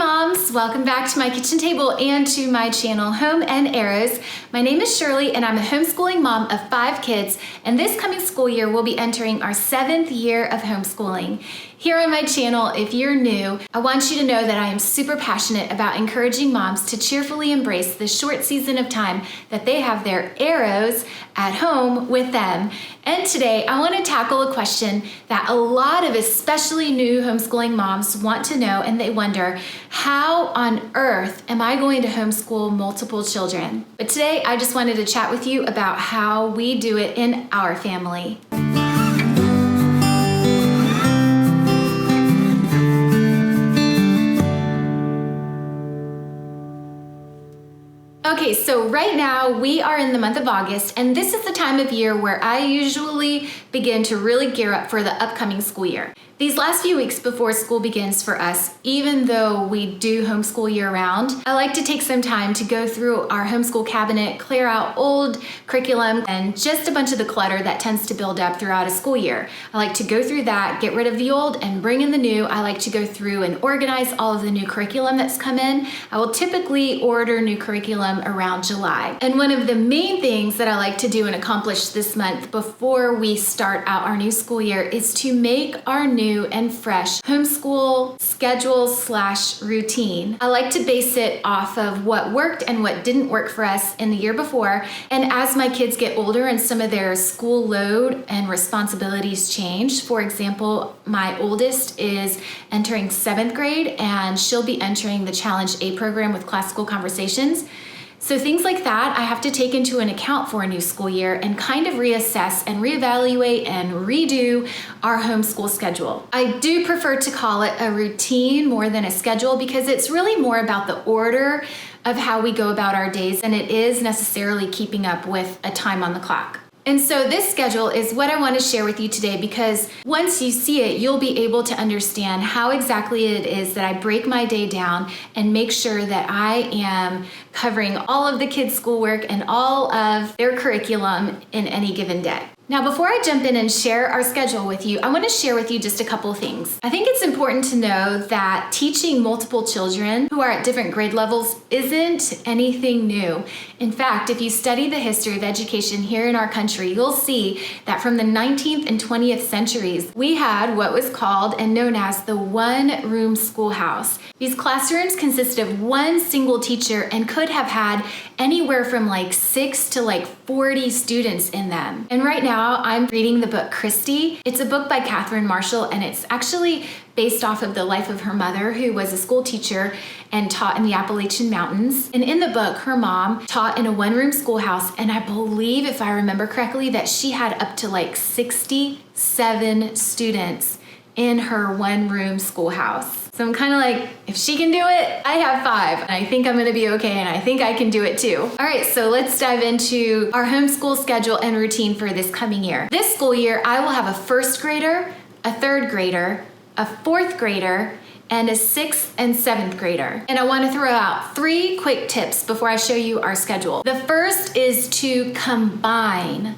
moms, welcome back to my kitchen table and to my channel Home and Arrows. My name is Shirley and I'm a homeschooling mom of 5 kids, and this coming school year we'll be entering our 7th year of homeschooling. Here on my channel, if you're new, I want you to know that I am super passionate about encouraging moms to cheerfully embrace the short season of time that they have their arrows at home with them. And today I want to tackle a question that a lot of especially new homeschooling moms want to know, and they wonder, how on earth am I going to homeschool multiple children? But today I just wanted to chat with you about how we do it in our family. Okay, so right now we are in the month of August, and this is the time of year where I usually begin to really gear up for the upcoming school year. These last few weeks before school begins for us, even though we do homeschool year round, I like to take some time to go through our homeschool cabinet, clear out old curriculum and just a bunch of the clutter that tends to build up throughout a school year. I like to go through that, get rid of the old and bring in the new. I like to go through and organize all of the new curriculum that's come in. I will typically order new curriculum around July. And one of the main things that I like to do and accomplish this month before we start out our new school year is to make our new and fresh homeschool schedule/routine. I like to base it off of what worked and what didn't work for us in the year before. And as my kids get older and some of their school load and responsibilities change, for example, my oldest is entering 7th grade and she'll be entering the Challenge A program with classical conversations. So things like that I have to take into an account for a new school year and kind of reassess and reevaluate and redo our homeschool schedule. I do prefer to call it a routine more than a schedule because it's really more about the order of how we go about our days than it is necessarily keeping up with a time on the clock. And so this schedule is what I want to share with you today, because once you see it, you'll be able to understand how exactly it is that I break my day down and make sure that I am covering all of the kids' schoolwork and all of their curriculum in any given day. Now, before I jump in and share our schedule with you, I want to share with you just a couple of things. I think it's important to know that teaching multiple children who are at different grade levels isn't anything new. In fact, if you study the history of education here in our country, you'll see that from the 19th and 20th centuries, we had what was called and known as the one-room schoolhouse. These classrooms consisted of one single teacher and could have had anywhere from 6 to 40 students in them. And right now, I'm reading the book Christy. It's a book by Catherine Marshall, and it's actually based off of the life of her mother, who was a school teacher and taught in the Appalachian Mountains. And in the book, her mom taught in a one-room schoolhouse, and I believe, if I remember correctly, that she had up to 67 students in her one-room schoolhouse. So I'm kind of if she can do it, I have 5. And I think I'm going to be okay, and I think I can do it too. All right, so let's dive into our homeschool schedule and routine for this coming year. This school year, I will have a 1st grader, a 3rd grader, a 4th grader, and a 6th and 7th grader. And I want to throw out 3 quick tips before I show you our schedule. The first is to combine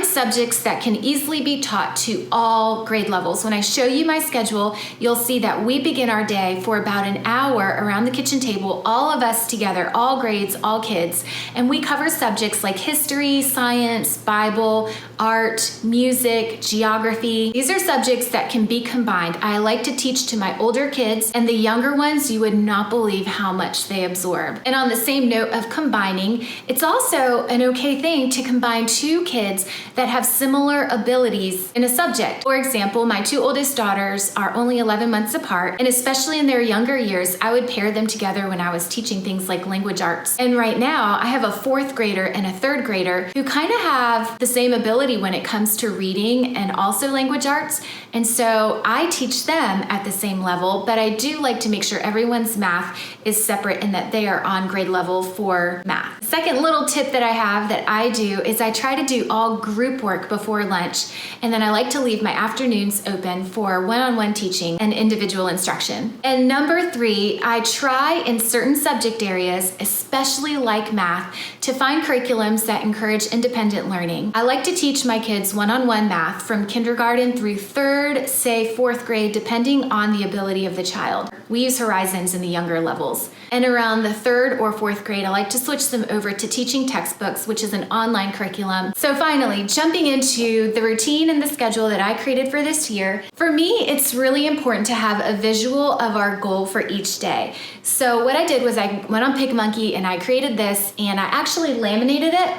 subjects that can easily be taught to all grade levels. When I show you my schedule, you'll see that we begin our day for about an hour around the kitchen table, all of us together, all grades, all kids, and we cover subjects like history, science, Bible, art, music, geography. These are subjects that can be combined. I like to teach to my older kids, and the younger ones, you would not believe how much they absorb. And on the same note of combining, it's also an okay thing to combine 2 kids that have similar abilities in a subject. For example, my 2 oldest daughters are only 11 months apart, and especially in their younger years, I would pair them together when I was teaching things like language arts. And right now, I have a 4th grader and a 3rd grader who kind of have the same ability when it comes to reading and also language arts. And so I teach them at the same level, but I do like to make sure everyone's math is separate and that they are on grade level for math. Second little tip that I have that I do is I try to do all group work before lunch, and then I like to leave my afternoons open for one-on-one teaching and individual instruction. And number 3, I try in certain subject areas, especially like math, to find curriculums that encourage independent learning. I like to teach my kids one-on-one math from kindergarten through 3rd, say 4th grade, depending on the ability of the child. We use Horizons in the younger levels. And around the 3rd or 4th grade, I like to switch them over to teaching textbooks, which is an online curriculum. So finally, jumping into the routine and the schedule that I created for this year, for me, it's really important to have a visual of our goal for each day. So what I did was I went on PicMonkey and I created this, and I actually laminated it.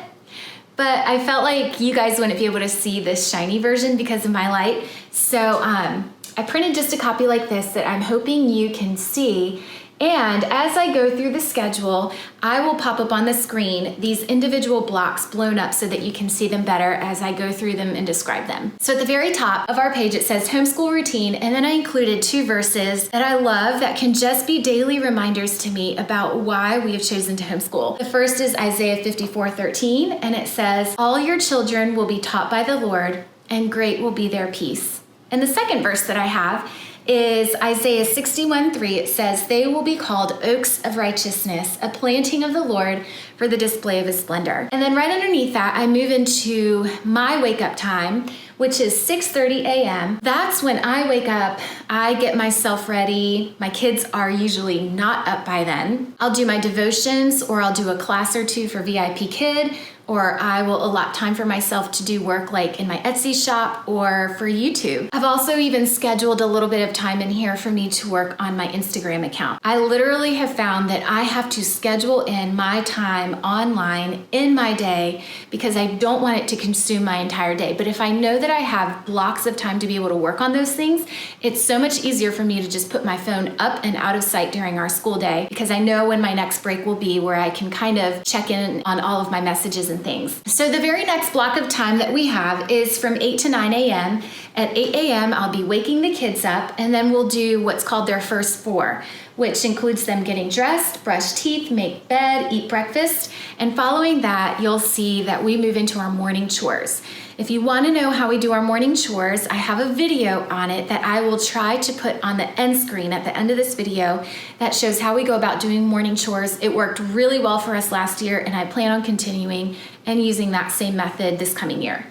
But I felt like you guys wouldn't be able to see this shiny version because of my light. So I printed just a copy like this that I'm hoping you can see. And as I go through the schedule, I will pop up on the screen these individual blocks blown up so that you can see them better as I go through them and describe them. So at the very top of our page, it says homeschool routine, and then I included 2 verses that I love that can just be daily reminders to me about why we have chosen to homeschool. The first is Isaiah 54:13, and it says, "All your children will be taught by the Lord, and great will be their peace." And the second verse that I have is Isaiah 61:3. It says, "They will be called oaks of righteousness, a planting of the Lord for the display of his splendor." And then right underneath that, I move into my wake up time, which is 6:30 a.m. That's when I wake up, I get myself ready. My kids are usually not up by then. I'll do my devotions, or I'll do a class or 2 for VIP Kid, or I will allot time for myself to do work like in my Etsy shop or for YouTube. I've also even scheduled a little bit of time in here for me to work on my Instagram account. I literally have found that I have to schedule in my time online in my day because I don't want it to consume my entire day. But if I know that I have blocks of time to be able to work on those things, it's so much easier for me to just put my phone up and out of sight during our school day because I know when my next break will be, where I can kind of check in on all of my messages and things. So the very next block of time that we have is from 8 to 9 a.m. At 8 a.m., I'll be waking the kids up, and then we'll do what's called their first 4, which includes them getting dressed, brush teeth, make bed, eat breakfast. And following that, you'll see that we move into our morning chores. If you want to know how we do our morning chores, I have a video on it that I will try to put on the end screen at the end of this video that shows how we go about doing morning chores. It worked really well for us last year, and I plan on continuing and using that same method this coming year.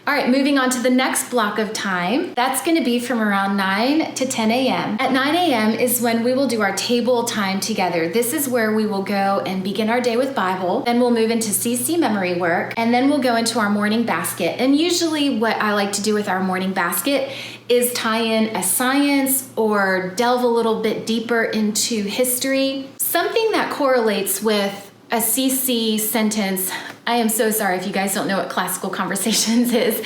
All right, moving on to the next block of time. That's going to be from around 9 to 10 a.m. At 9 a.m. is when we will do our table time together. This is where we will go and begin our day with Bible. Then we'll move into CC memory work, and then we'll go into our morning basket. And usually what I like to do with our morning basket is tie in a science or delve a little bit deeper into history. Something that correlates with a CC sentence. I am so sorry if you guys don't know what classical conversations is.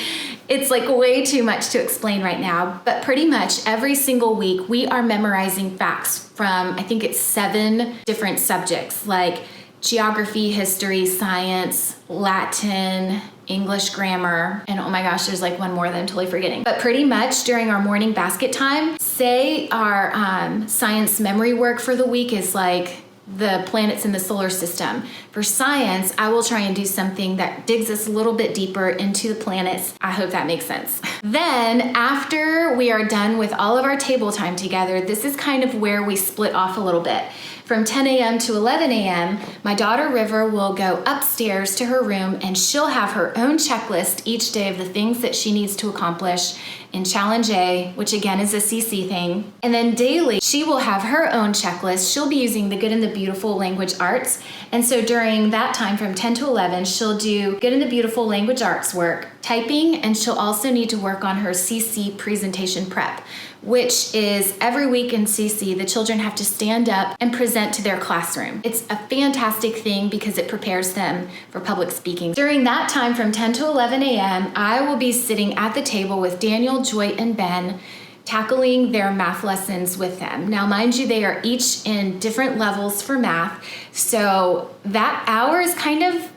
It's like way too much to explain right now, but pretty much every single week we are memorizing facts from, I think it's 7 different subjects like geography, history, science, Latin, English grammar, and oh my gosh, there's like one more that I'm totally forgetting. But pretty much during our morning basket time, say our science memory work for the week is like the planets in the solar system. For science, I will try and do something that digs us a little bit deeper into the planets. I hope that makes sense. Then after we are done with all of our table time together, this is kind of where we split off a little bit. From 10 a.m. to 11 a.m., my daughter River will go upstairs to her room, and she'll have her own checklist each day of the things that she needs to accomplish in Challenge A, which again is a CC thing. And then daily, she will have her own checklist. She'll be using the Good and the Beautiful language arts. And so during that time from 10 to 11, she'll do Good and the Beautiful language arts work, typing, and she'll also need to work on her CC presentation prep, which is every week in CC, the children have to stand up and present to their classroom. It's a fantastic thing because it prepares them for public speaking. During that time from 10 to 11 a.m., I will be sitting at the table with Daniel, Joy, and Ben, tackling their math lessons with them. Now, mind you, they are each in different levels for math, so that hour is kind of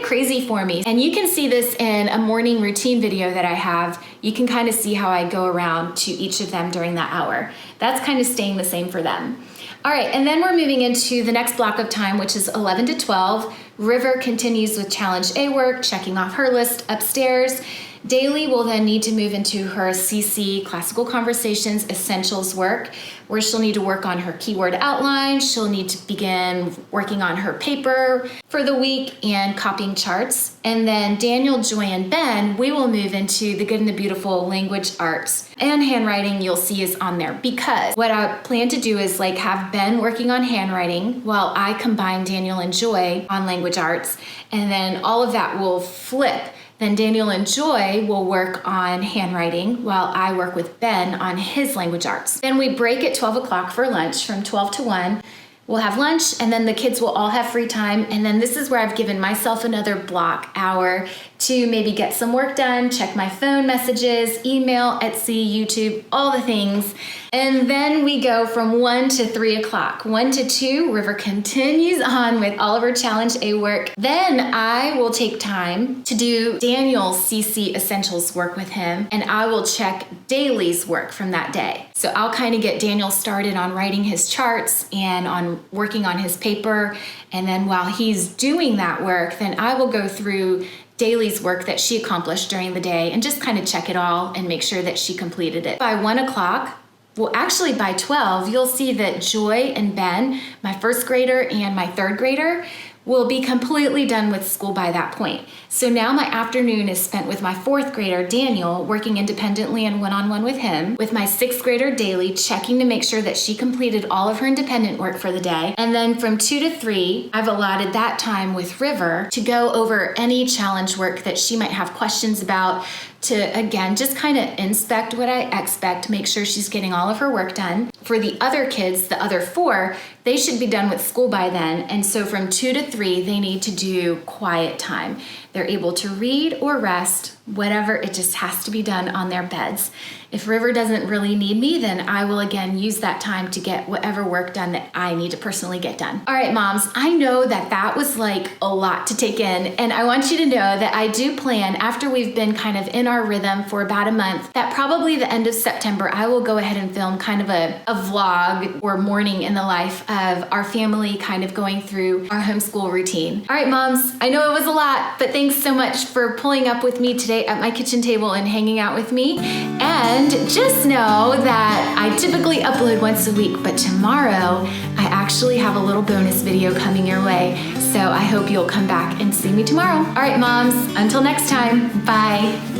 crazy for me. And you can see this in a morning routine video that I have. You can kind of see how I go around to each of them during that hour. That's kind of staying the same for them. All right, and then we're moving into the next block of time, which is 11 to 12. River continues with Challenge A work, checking off her list upstairs. Daily will then need to move into her CC, Classical Conversations Essentials work, where she'll need to work on her keyword outline. She'll need to begin working on her paper for the week and copying charts. And then Daniel, Joy, and Ben, we will move into the Good and the Beautiful language arts. And handwriting, you'll see, is on there, because what I plan to do is have Ben working on handwriting while I combine Daniel and Joy on language arts. And then all of that will flip. Then Daniel and Joy will work on handwriting while I work with Ben on his language arts. Then we break at 12 o'clock for lunch from 12 to 1. We'll have lunch, and then the kids will all have free time. And then this is where I've given myself another block hour to maybe get some work done, check my phone messages, email, Etsy, YouTube, all the things. And then we go from 1 to 3 o'clock. 1 to 2, River continues on with all of her Challenge A work. Then I will take time to do Daniel's CC Essentials work with him, and I will check Daily's work from that day. So I'll kind of get Daniel started on writing his charts and on working on his paper. And then while he's doing that work, then I will go through Daily's work that she accomplished during the day and just kind of check it all and make sure that she completed it. By 1 o'clock, well, actually by 12, you'll see that Joy and Ben, my first grader and my third grader, will be completely done with school by that point. So now my afternoon is spent with my fourth grader, Daniel, working independently and one-on-one with him, with my sixth grader, Daily, checking to make sure that she completed all of her independent work for the day. And then from 2 to 3, I've allotted that time with River to go over any challenge work that she might have questions about, to, again, just kind of inspect what I expect, make sure she's getting all of her work done. For the other kids, the other 4, they should be done with school by then. And so from 2 to 3, they need to do quiet time. They're able to read or rest, whatever, it just has to be done on their beds. If River doesn't really need me, then I will again use that time to get whatever work done that I need to personally get done. All right, moms, I know that that was like a lot to take in, and I want you to know that I do plan, after we've been kind of in our rhythm for about a month, that probably the end of September, I will go ahead and film kind of a vlog or morning in the life of our family kind of going through our homeschool routine. All right, moms, I know it was a lot, but thanks so much for pulling up with me today at my kitchen table and hanging out with me. And just know that I typically upload once a week, but tomorrow I actually have a little bonus video coming your way. So I hope you'll come back and see me tomorrow. All right, moms, until next time, bye.